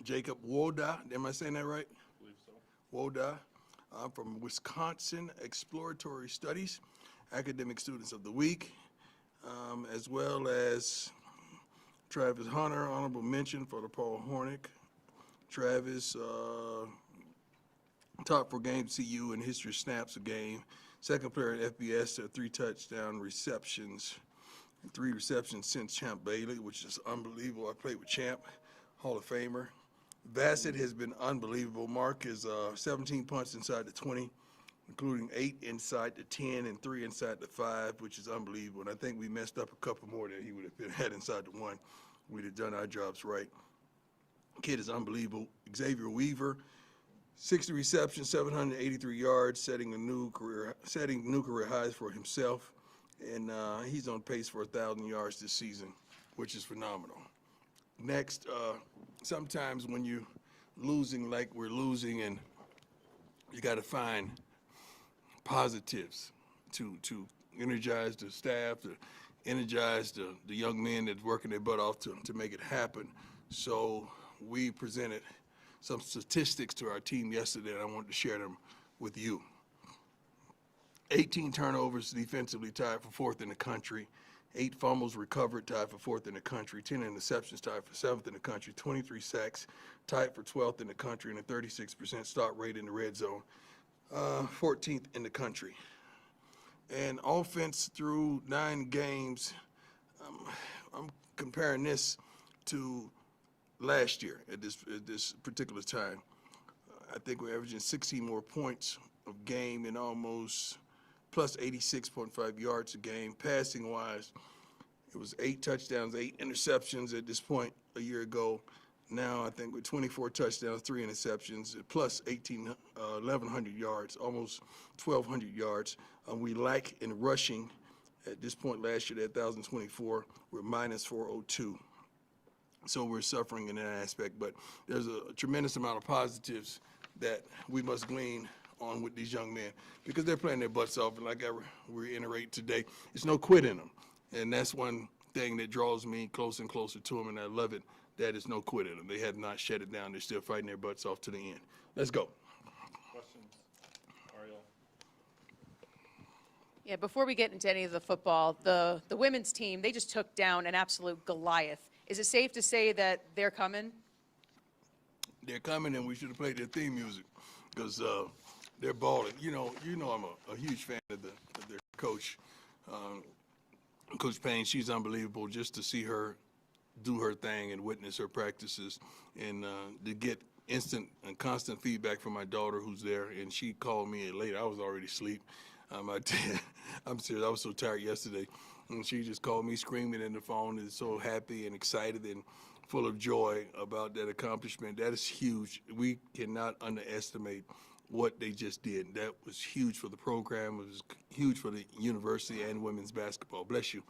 Jacob Woda. Am I saying that right? I believe so. Woda from Wisconsin Exploratory Studies, Academic Students of the Week, as well as Travis Hunter, honorable mention for the Paul Hornick. Travis, top for game CU in history snaps a game. Second player at FBS to 3 touchdown receptions. 3 receptions since Champ Bailey, which is unbelievable. I played with Champ, Hall of Famer. Bassett has been unbelievable. Mark is 17 punts inside the 20, including 8 inside the 10 and 3 inside the 5, which is unbelievable. And I think we messed up a couple more that he would have been had inside the 1. We'd have done our jobs right. Kid is unbelievable. Xavier Weaver, 60 receptions, 783 yards, setting new career highs for himself. And he's on pace for 1,000 yards this season, which is phenomenal. Next, sometimes when you're losing like we're losing, and you got to find positives to energize the staff, to energize the young men that's working their butt off to make it happen. So we presented some statistics to our team yesterday, and I wanted to share them with you. 18 turnovers defensively, tied for 4th in the country. 8 fumbles recovered, tied for 4th in the country. 10 interceptions, tied for 7th in the country. 23 sacks, tied for 12th in the country, and a 36% start rate in the red zone. 14th in the country. And offense through 9 games, I'm comparing this to last year at this particular time. I think we're averaging 16 more points of game and almost plus 86.5 yards a game. Passing wise, it was 8 touchdowns, 8 interceptions at this point a year ago. Now I think with 24 touchdowns, 3 interceptions, plus 1,100 yards, almost 1,200 yards. We lack in rushing at this point last year at 1,024. We're minus 402. So we're suffering in that aspect, but there's a tremendous amount of positives that we must glean on with these young men because they're playing their butts off, and like I reiterate today, there's no quit in them, and that's one thing that draws me closer and closer to them, and I love it, that is no quit in them. They have not shut it down. They're still fighting their butts off to the end. Let's go. Questions? Ariel? Yeah, before we get into any of the football, the women's team, they just took down an absolute Goliath. Is it safe to say that they're coming? They're coming, and we should have played their theme music because they're balling. You know, I'm a huge fan of their coach, Coach Payne. She's unbelievable. Just to see her do her thing and witness her practices, and to get instant and constant feedback from my daughter who's there. And she called me later. I was already asleep. I'm serious. I was so tired yesterday. And she just called me screaming in the phone and so happy and excited and full of joy about that accomplishment. That is huge. We cannot underestimate what they just did. That was huge for the program. It was huge for the university and women's basketball. Bless you.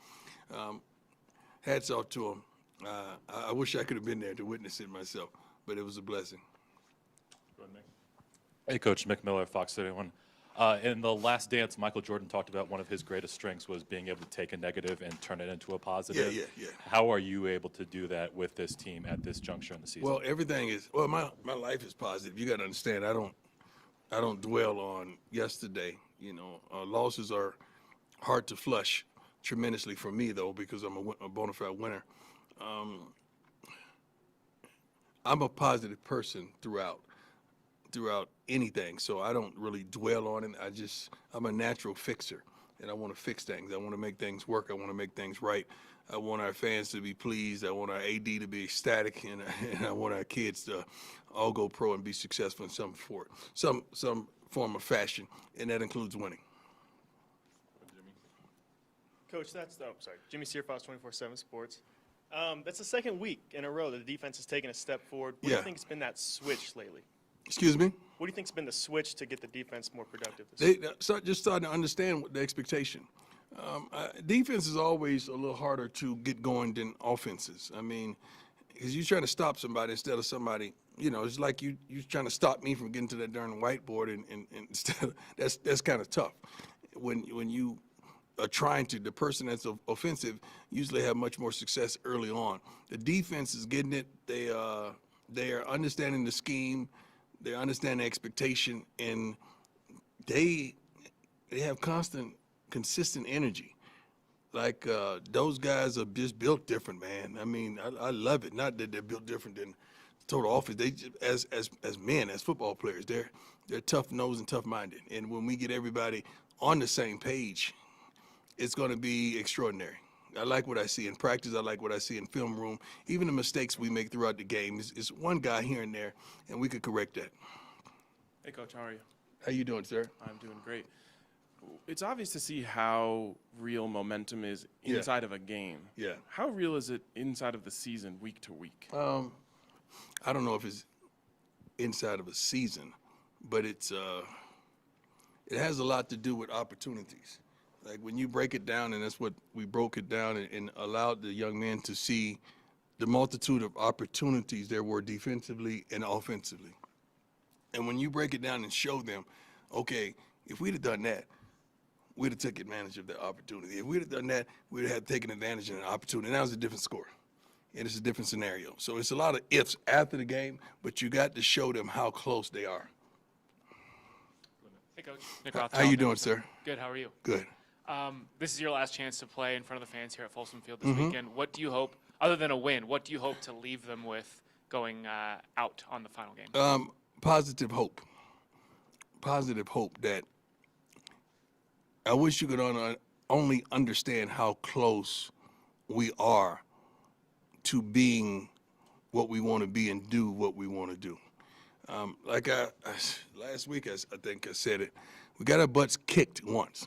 Hats off to them. I wish I could have been there to witness it myself, but it was a blessing. Go ahead, Nick. Hey, Coach. Mick Miller, Fox 31. In The Last Dance, Michael Jordan talked about one of his greatest strengths was being able to take a negative and turn it into a positive. Yeah. How are you able to do that with this team at this juncture in the season? Well, everything is, my life is positive. You got to understand, I don't dwell on yesterday. You know, losses are hard to flush tremendously for me, though, because I'm a bona fide winner. I'm a positive person throughout anything, so I don't really dwell on it. I'm a natural fixer, and I want to fix things. I want to make things work. I want to make things right. I want our fans to be pleased. I want our AD to be ecstatic, and I want our kids to all go pro and be successful in some form of fashion, and that includes winning. Coach, Jimmy Sear, Fox 24/7 Sports. That's the second week in a row that the defense has taken a step forward. What do you think has been that switch lately? Excuse me? What do you think has been the switch to get the defense more productive this They season? just starting to understand what the expectation. Defense is always a little harder to get going than offenses. I mean, because you're trying to stop somebody instead of somebody. You know, it's like you're trying to stop me from getting to that darn whiteboard, and instead of, that's kind of tough. When you are trying to, the person that's offensive usually have much more success early on. The defense is getting it. They are understanding the scheme. They understand the expectation, and they have consistent energy. Like those guys are just built different, man. I mean, I love it. Not that they're built different than total offense. They just, as men, as football players, they're tough-nosed and tough-minded. And when we get everybody on the same page, it's going to be extraordinary. I like what I see in practice. I like what I see in film room. Even the mistakes we make throughout the game is one guy here and there, and we could correct that. Hey, Coach, how are you? How you doing, sir? I'm doing great. It's obvious to see how real momentum is inside of a game. Yeah. How real is it inside of the season, week to week? I don't know if it's inside of a season, but it has a lot to do with opportunities. Like when you break it down, and that's what we broke it down and allowed the young men to see the multitude of opportunities there were defensively and offensively. And when you break it down and show them, okay, if we'd have done that, we'd have took advantage of the opportunity. If we'd have done that, we'd have taken advantage of an opportunity. And that was a different score. And it's a different scenario. So it's a lot of ifs after the game, but you got to show them how close they are. Hey, Coach. Nick Roth. How you doing, sir? Good. How are you? Good. This is your last chance to play in front of the fans here at Folsom Field this weekend. What do you hope, other than a win, what do you hope to leave them with going out on the final game? Positive hope. Positive hope that I wish you could only understand how close we are to being what we want to be and do what we want to do. Like last week, I think I said it, we got our butts kicked once.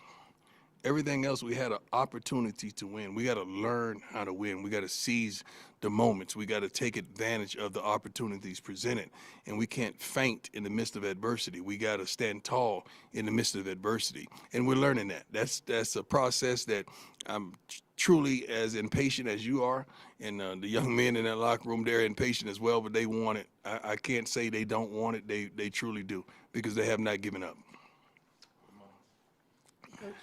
Everything else, we had an opportunity to win. We got to learn how to win. We got to seize the moments. We got to take advantage of the opportunities presented. And we can't faint in the midst of adversity. We got to stand tall in the midst of adversity. And we're learning that. That's a process that I'm truly as impatient as you are. And the young men in that locker room, they're impatient as well, but they want it. I can't say they don't want it. They truly do, because they have not given up. Coach,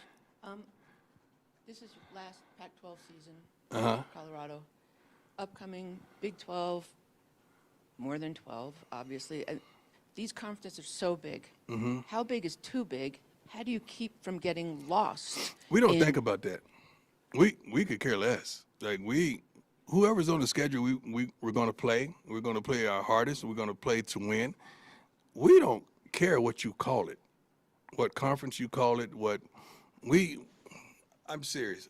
this is last Pac-12 season, Colorado. Upcoming Big 12, more than 12, obviously. These conferences are so big. How big is too big? How do you keep from getting lost? We don't think about that. We could care less. Like whoever's on the schedule, we're going to play. We're going to play our hardest. We're going to play to win. We don't care what you call it, what conference you call it, I'm serious.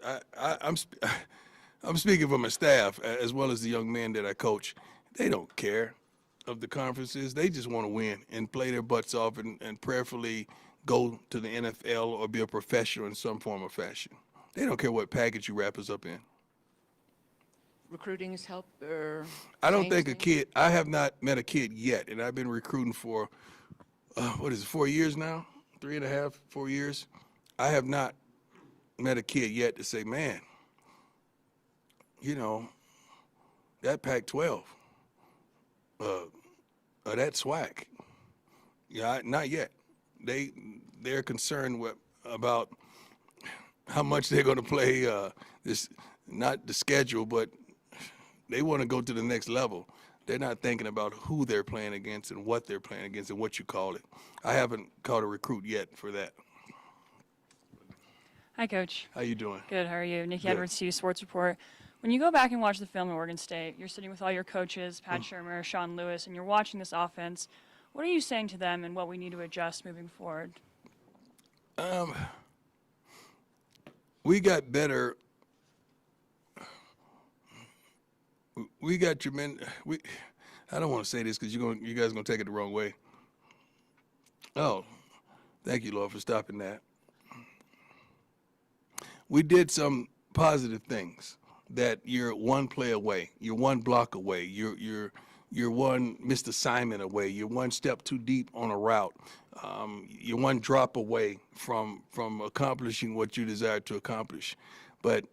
I'm speaking for my staff as well as the young men that I coach. They don't care of the conferences. They just want to win and play their butts off and prayerfully go to the NFL or be a professional in some form or fashion. They don't care what package you wrap us up in. Recruiting has helped? I don't think a kid, I have not met a kid yet, and I've been recruiting for, 4 years now? 3.5, 4 years? I have not met a kid yet to say, man, that Pac-12, that SWAC. Yeah, not yet. They're concerned about how much they're going to play this, not the schedule, but they want to go to the next level. They're not thinking about who they're playing against and what they're playing against and what you call it. I haven't caught a recruit yet for that. Hi, Coach. How you doing? Good. How are you? Nikki Good. Edwards, CU Sports Report. When you go back and watch the film at Oregon State, you're sitting with all your coaches, Pat Shermer, Sean Lewis, and you're watching this offense. What are you saying to them and what we need to adjust moving forward? We got better. We got tremendous. I don't want to say this because you guys are going to take it the wrong way. Oh, thank you, Lord, for stopping that. We did some positive things that you're one play away, you're one block away, you're one missed assignment away, you're one step too deep on a route, you're one drop away from accomplishing what you desire to accomplish. But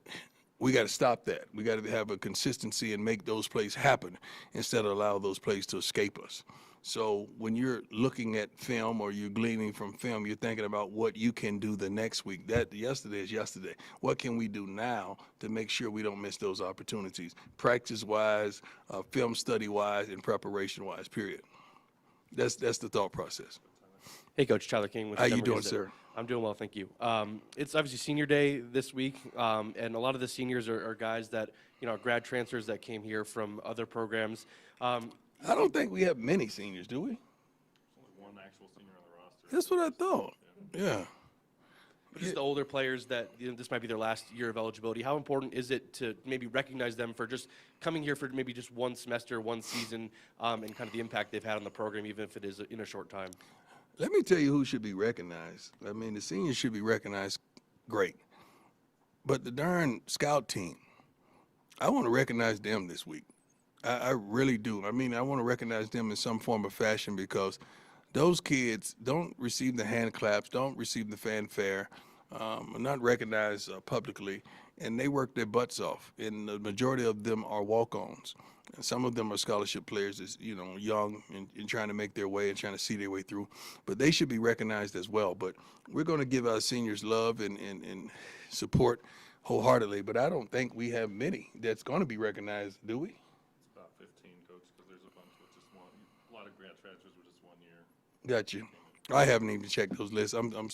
we got to stop that. We got to have a consistency and make those plays happen instead of allow those plays to escape us. So when you're looking at film or you're gleaning from film, you're thinking about what you can do the next week. That yesterday is yesterday. What can we do now to make sure we don't miss those opportunities, practice-wise, film study-wise, and preparation-wise, period. That's the thought process. Hey, Coach, Tyler King with How the you Denver doing, Gazette. sir? I'm doing well, thank you. It's obviously senior day this week, and a lot of the seniors are guys that, are grad transfers that came here from other programs. I don't think we have many seniors, do we? Only one actual senior on the roster. That's what I thought. Yeah. But just the older players that this might be their last year of eligibility, how important is it to maybe recognize them for just coming here for maybe just one semester, one season, and kind of the impact they've had on the program, even if it is in a short time? Let me tell you who should be recognized. I mean, the seniors should be recognized, great. But the darn scout team, I want to recognize them this week. I really do. I mean, I want to recognize them in some form or fashion because those kids don't receive the hand claps, don't receive the fanfare, are not recognized publicly, and they work their butts off. And the majority of them are walk-ons. And some of them are scholarship players, that's, young and trying to make their way and trying to see their way through. But they should be recognized as well. But we're going to give our seniors love and support wholeheartedly. But I don't think we have many that's going to be recognized, do we? It's about 15, Coach, because there's a bunch with just one. A lot of grad transfers with just 1 year. Got you. I haven't even checked those lists. I'm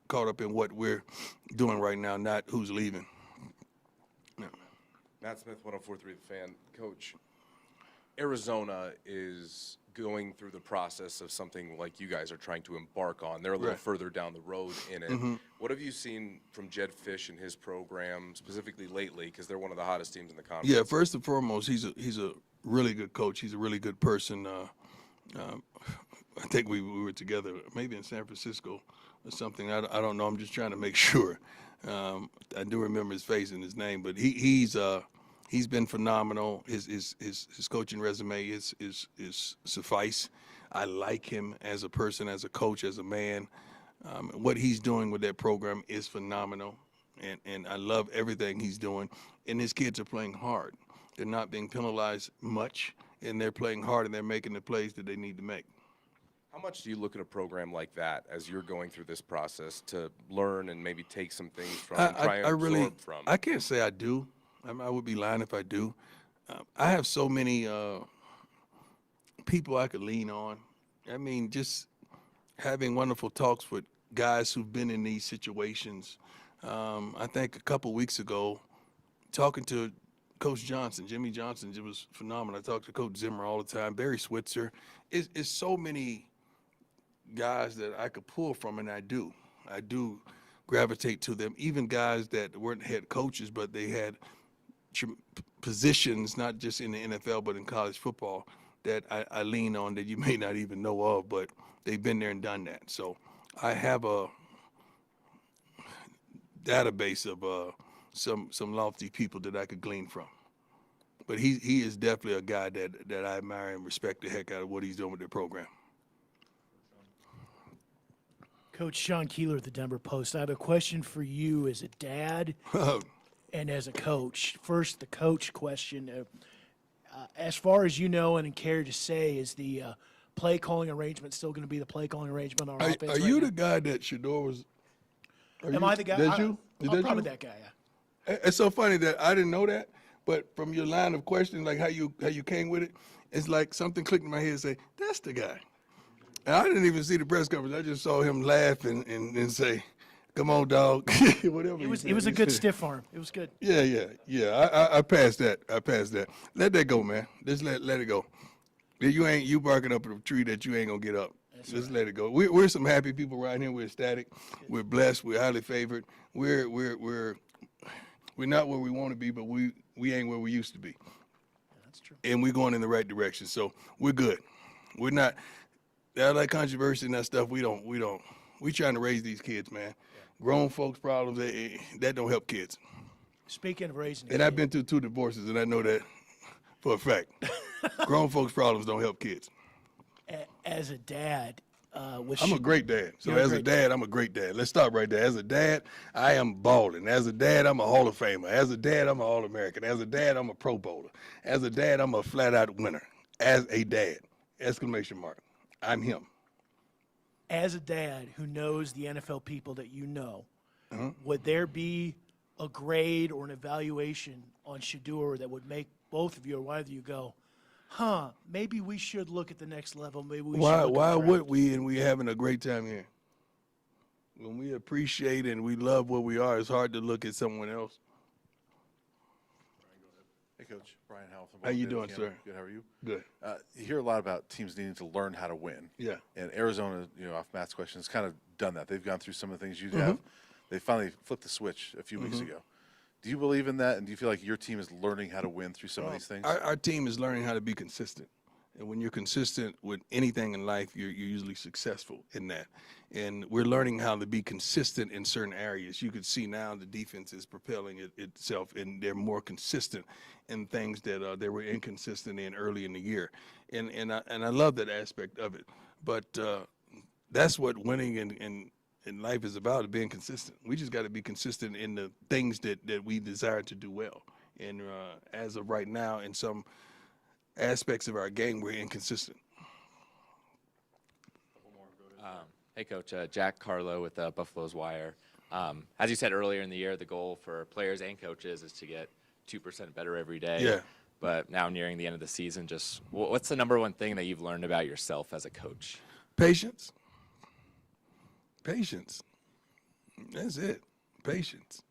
caught up in what we're doing right now, not who's leaving. Matt Smith, 104.3 The Fan. Coach, Arizona is going through the process of something like you guys are trying to embark on. They're a little Right. further down the road in it. What have you seen from Jed Fish and his program, specifically lately, because they're one of the hottest teams in the conference? Yeah, first and foremost, he's a really good coach. He's a really good person. I think we were together maybe in San Francisco or something. I don't know. I'm just trying to make sure. I do remember his face and his name, but he's been phenomenal. His coaching resume is suffice. I like him as a person, as a coach, as a man. What he's doing with that program is phenomenal, and I love everything he's doing. And his kids are playing hard. They're not being penalized much, and they're playing hard, and they're making the plays that they need to make. How much do you look at a program like that as you're going through this process to learn and maybe take some things from and try and absorb from? I can't say I do. I would be lying if I do. I have so many people I could lean on. I mean, just having wonderful talks with guys who've been in these situations. I think a couple weeks ago, talking to Coach Johnson, Jimmy Johnson, it was phenomenal. I talk to Coach Zimmer all the time, Barry Switzer. It's so many guys that I could pull from, and I do gravitate to them. Even guys that weren't head coaches, but they had positions, not just in the NFL, but in college football, that I lean on that you may not even know of, but they've been there and done that. So I have a database of some lofty people that I could glean from. But he is definitely a guy that I admire and respect the heck out of what he's doing with their program. Coach Sean Keeler at the Denver Post. I have a question for you as a dad and as a coach. First, the coach question. As far as you know and care to say, is the play calling arrangement still going to be the play calling arrangement on offense? Are you the guy that Shador was? Am I the guy? That's you? Is I'm that probably you? that guy, yeah. It's so funny that I didn't know that, but from your line of questioning, like how you came with it, it's like something clicked in my head and say, that's the guy. And I didn't even see the press conference. I just saw him laugh and say, come on, dog, whatever. It was a good stiff arm. It was good. Yeah. I passed that. Let that go, man. Just let it go. You barking up a tree that you ain't gonna get up. Just let it go. We're some happy people right here. We're ecstatic. We're blessed. We're highly favored. We're not where we want to be, but we ain't where we used to be. Yeah, that's true. And we're going in the right direction. So we're good. We're not. That like controversy and that stuff. We trying to raise these kids, man. Yeah. Grown folks' problems that don't help kids. Speaking of raising, and I've been through 2 divorces, and I know that for a fact. Grown folks' problems don't help kids. As a dad, I'm a great dad. So as a dad, I'm a great dad. Let's stop right there. As a dad, I am balling. As a dad, I'm a Hall of Famer. As a dad, I'm an All-American. As a dad, I'm a Pro Bowler. As a dad, I'm a flat-out winner. As a dad. exclamation mark. I'm him. As a dad who knows the NFL people that you know, would there be a grade or an evaluation on Shador that would make both of you or one of you go, maybe we should look at the next level. Maybe we should look at Why the would draft? we? And we're having a great time here. When we appreciate and we love what we are, it's hard to look at someone else. Hey, Coach. Brian Howell from How you Boulder, doing, Canada. sir? Good. How are you? Good. You hear a lot about teams needing to learn how to win. Yeah. And Arizona, off Matt's question, has kind of done that. They've gone through some of the things you have. They finally flipped the switch a few weeks ago. Do you believe in that? And do you feel like your team is learning how to win through some of these things? Our team is learning how to be consistent. And when you're consistent with anything in life, you're usually successful in that. And we're learning how to be consistent in certain areas. You can see now the defense is propelling itself, and they're more consistent in things that they were inconsistent in early in the year. And I love that aspect of it. But that's what winning in life is about, being consistent. We just got to be consistent in the things that we desire to do well. And as of right now, in some aspects of our game, we're inconsistent. Hey, Coach. Jack Carlo with Buffalo's Wire. As you said earlier in the year, the goal for players and coaches is to get 2% better every day. Yeah. But now nearing the end of the season, just what's the number one thing that you've learned about yourself as a coach? Patience. Patience. That's it. Patience.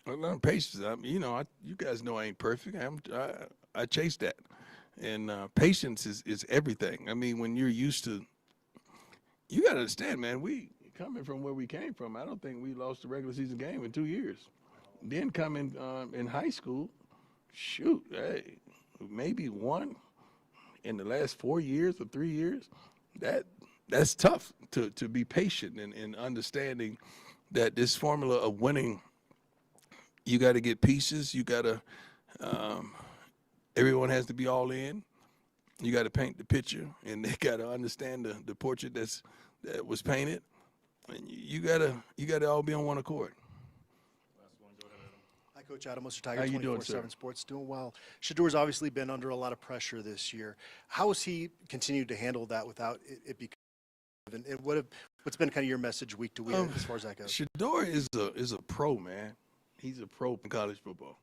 I learned patience. You guys know I ain't perfect. I chase that. And patience is everything. I mean, when you're used to, you got to understand, man, we coming from where we came from, I don't think we lost a regular season game in 2 years. Then coming in high school, shoot, hey, maybe one in the last 4 years or 3 years. That's tough to be patient and understanding that this formula of winning, you got to get pieces. You got to, everyone has to be all in. You got to paint the picture, and they got to understand the portrait that was painted. And you gotta all be on one accord. Last one, go ahead, Adam. Hi, Coach Adam, Mr. Tiger, How you doing, sir? 24/7 Sports. Doing well. Shador's obviously been under a lot of pressure this year. How has he continued to handle that without it becoming? And what's been kind of your message week to week as far as that goes? Shador is a pro, man. He's a pro in college football.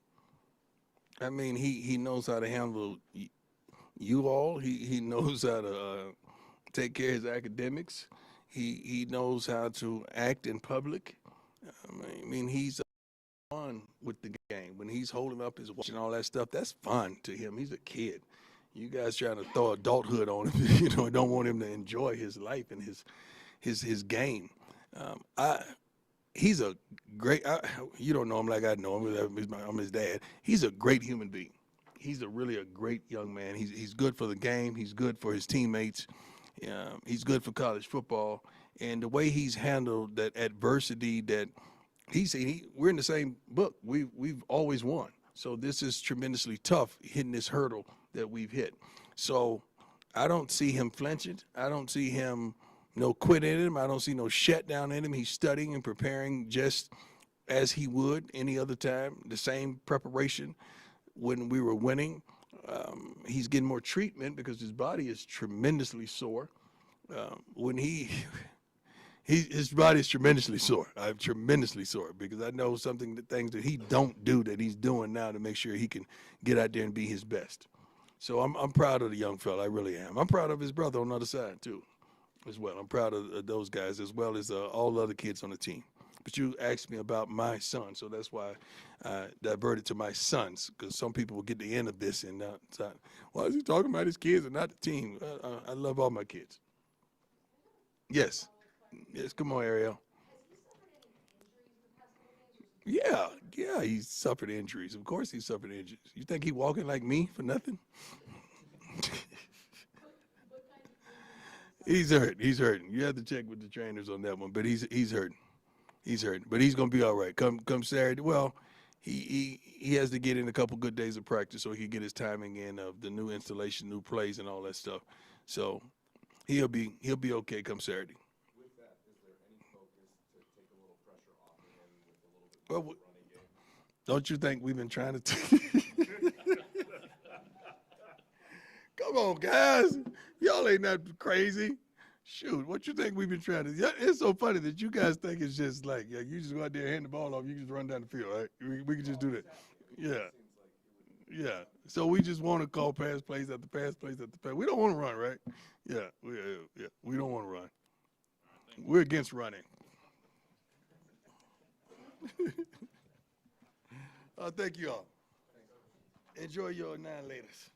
I mean, he knows how to handle you all. He knows how to take care of his academics. He knows how to act in public. I mean, he's fun with the game. When he's holding up his watch and all that stuff, that's fun to him. He's a kid. You guys trying to throw adulthood on him, don't want him to enjoy his life and his game. He's a great, you don't know him like I know him, I'm his dad. He's a great human being. He's really a great young man. He's good for the game. He's good for his teammates. He's good for college football. And the way he's handled that adversity that we're in the same book. We've always won. So this is tremendously tough, hitting this hurdle that we've hit. So I don't see him flinching. I don't see him no quit in him. I don't see no shutdown in him. He's studying and preparing just as he would any other time, the same preparation when we were winning. He's getting more treatment because his body is tremendously sore. His body is tremendously sore. I'm tremendously sore because I know the things that he don't do that he's doing now to make sure he can get out there and be his best. So I'm proud of the young fella. I really am. I'm proud of his brother on the other side too, as well. I'm proud of those guys as well as all the other kids on the team. But you asked me about my son, so that's why I diverted to my sons, because some people will get the end of this and why is he talking about his kids and not the team? I love all my kids. Yes. Yes, come on, Ariel. Yeah, he's suffered injuries. Of course he's suffered injuries. You think he walking like me for nothing? He's hurting. You have to check with the trainers on that one, but he's hurting. He's hurting, but he's gonna be all right. Come Saturday. Well, he has to get in a couple good days of practice so he can get his timing in of the new installation, new plays, and all that stuff. So he'll be okay come Saturday. With that, is there any focus to take a little pressure off of him with a little bit more running game? Don't you think we've been trying to? Come on, guys. Y'all ain't that crazy. Shoot, what you think we've been trying to? Yeah, it's so funny that you guys think it's just like, yeah, you just go out there and hand the ball off. You just run down the field, right? We can just do that. Yeah. Yeah. So we just want to call pass plays after pass plays after pass. We don't want to run, right? Yeah. We don't want to run. We're against running. Thank you all. Enjoy your 9-laters.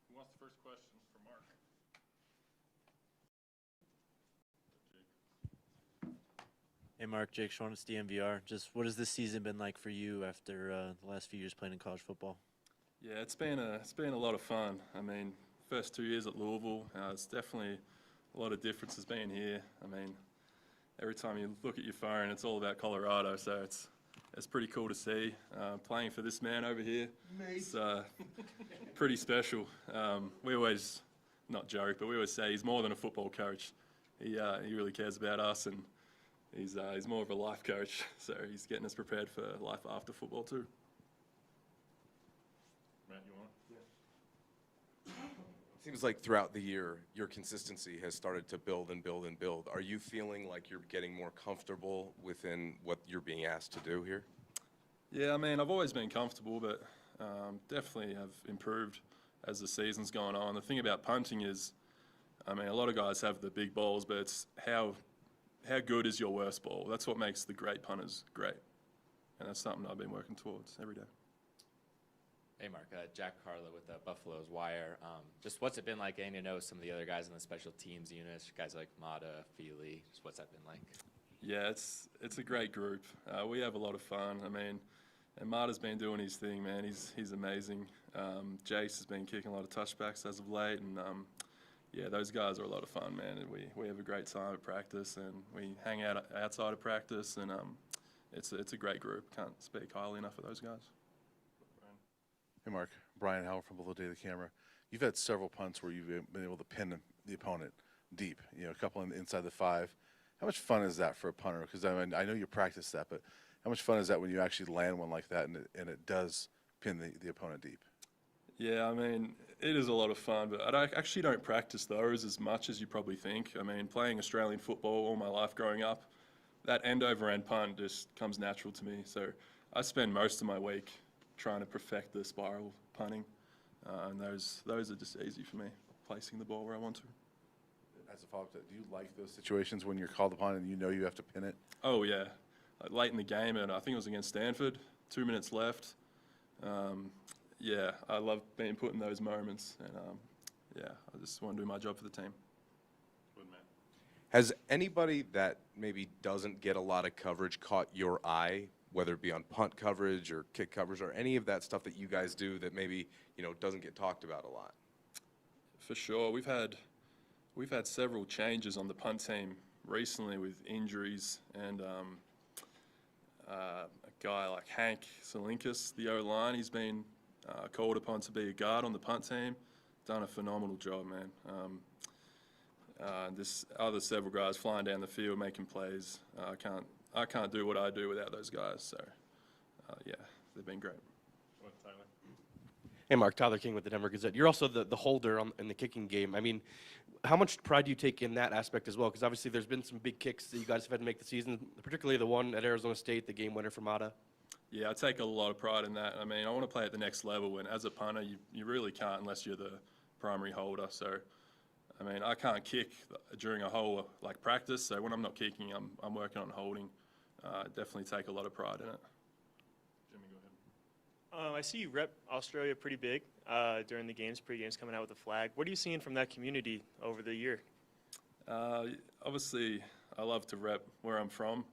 Who wants the first question for Mark? Hey Mark, Jake Schwanitz, DMVR. Just what has this season been like for you after the last few years playing in college football? Yeah, it's been a lot of fun. I mean, first 2 years at Louisville, it's definitely a lot of differences being here. I mean, every time you look at your phone, it's all about Colorado, so it's pretty cool to see. Playing for this man over here, it's pretty special. We always, not joke, but we always say he's more than a football coach. He really cares about us, and he's more of a life coach. So he's getting us prepared for life after football too. Matt, you want it? Seems like throughout the year, your consistency has started to build and build and build. Are you feeling like you're getting more comfortable within what you're being asked to do here? Yeah, I mean, I've always been comfortable, but definitely have improved as the season's gone on. The thing about punting is, I mean, a lot of guys have the big balls, but it's how good is your worst ball? That's what makes the great punters great. And that's something I've been working towards every day. Hey, Mark. Jack Carlo with Buffalo's Wire. Just what's it been like getting to know some of the other guys in the special teams units, guys like Mata, Feely? Just what's that been like? Yeah, it's a great group. We have a lot of fun. I mean, and Mata's been doing his thing, man. He's amazing. Jace has been kicking a lot of touchbacks as of late, and yeah, those guys are a lot of fun, man. And we have a great time at practice, and we hang out outside of practice, and it's a great group. Can't speak highly enough of those guys. Hey, Mark. Brian Howell from Below Data Camera. You've had several punts where you've been able to pin the opponent deep, a couple inside the 5. How much fun is that for a punter? Because I mean, I know you practice that, but how much fun is that when you actually land one like that and it does pin the opponent deep? Yeah, I mean, it is a lot of fun, but I actually don't practice those as much as you probably think. I mean, playing Australian football all my life growing up, that end-over-end punt just comes natural to me. So I spend most of my week trying to perfect the spiral punting, and those are just easy for me, placing the ball where I want to. As a follow-up, do you like those situations when you're called upon and you have to pin it? Oh, yeah. Like late in the game, and I think it was against Stanford, 2 minutes left. Yeah, I love being put in those moments, and yeah, I just want to do my job for the team. Has anybody that maybe doesn't get a lot of coverage caught your eye, whether it be on punt coverage or kick coverage or any of that stuff that you guys do that maybe, doesn't get talked about a lot? For sure. We've had several changes on the punt team recently with injuries, and a guy like Hank Salinkas, the O-line, he's been called upon to be a guard on the punt team. Done a phenomenal job, man. This other several guys flying down the field making plays. I can't do what I do without those guys. So, yeah, they've been great. Hey, Mark. Tyler King with the Denver Gazette. You're also the holder in the kicking game. I mean, how much pride do you take in that aspect as well? Because obviously there's been some big kicks that you guys have had to make the season, particularly the one at Arizona State, the game winner for Mata. Yeah, I take a lot of pride in that. I mean, I want to play at the next level, and as a punter, you really can't unless you're the primary holder. So, I mean, I can't kick during a whole practice. So when I'm not kicking, I'm working on holding. Definitely take a lot of pride in it. Jimmy, go ahead. I see you rep Australia pretty big during the games, pre-games, coming out with a flag. What are you seeing from that community over the year? Obviously, I love to rep where I'm from.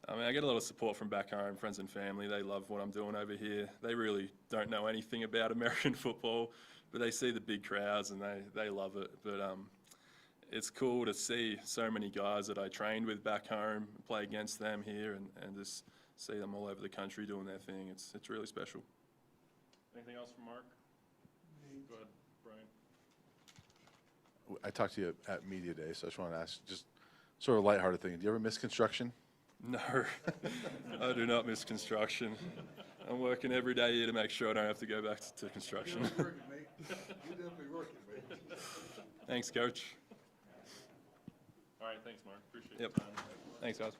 I mean, I get a lot of support from back home, friends and family. They love what I'm doing over here. They really don't know anything about American football, but they see the big crowds and they love it. But it's cool to see so many guys that I trained with back home play against them here, and just see them all over the country doing their thing. It's really special. Anything else from Mark? Go ahead, Brian. I talked to you at Media Day, so I just want to ask, just sort of a lighthearted thing. Do you ever miss construction? No, I do not miss construction. I'm working every day here to make sure I don't have to go back to construction. You're working, mate. You're definitely working, mate. Thanks, Coach. All right, thanks, Mark. Appreciate it. Yep. Thanks, guys.